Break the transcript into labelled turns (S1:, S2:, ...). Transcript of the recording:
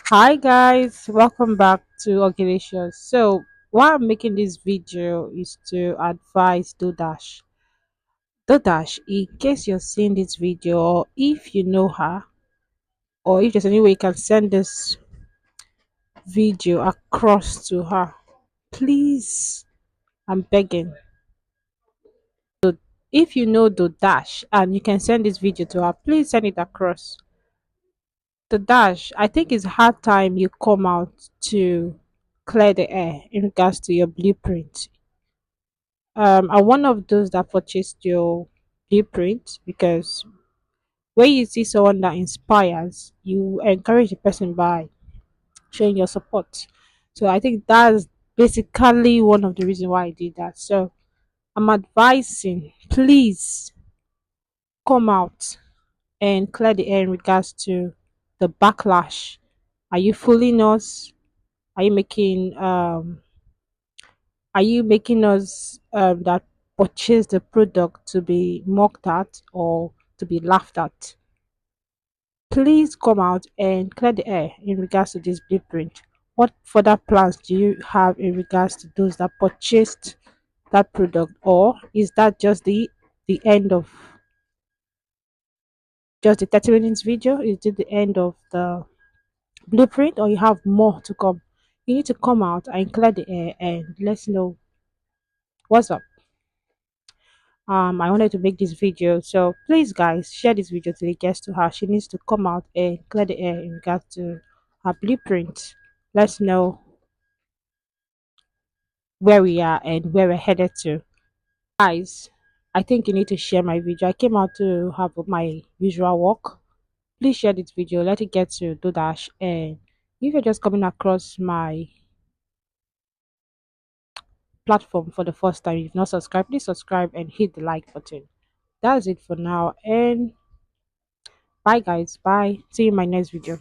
S1: Hi guys, welcome back to Auguilicious. So why I'm making this video is to advise Dodash, in case you're seeing this video or if you know her or if there's any way you can send this video across to her, please, I'm begging. So if you know Dodash and you can send this video to her, please send it across. Dodash, I think it's hard time you come out to clear the air in regards to your blueprint. I'm one of those that purchased your blueprint because when you see someone that inspires, you encourage the person by showing your support. So I think that's basically one of the reasons why I did that. So I'm advising, please come out and clear the air in regards to the backlash. Are you fooling us? Are you making us that purchase the product to be mocked at or to be laughed at? Please come out and clear the air in regards to this blueprint. What further plans do you have in regards to those that purchased that product, or is that the end of just the 30 minutes video? Is it the end of the blueprint, or you have more to come? You need to come out and clear the air and let's know what's up. I wanted to make this video, so please guys share this video till it gets to her. She needs to come out and clear the air in regards to her blueprint. Let's know where we are and where we're headed to. Guys, I think you need to share my video. I came out to have my visual walk. Please share this video, let it get to Dodash. And if you're just coming across my platform for the first time, if you've not subscribed, please subscribe and hit the like button. That's it for now, and bye guys, bye, see you in my next video.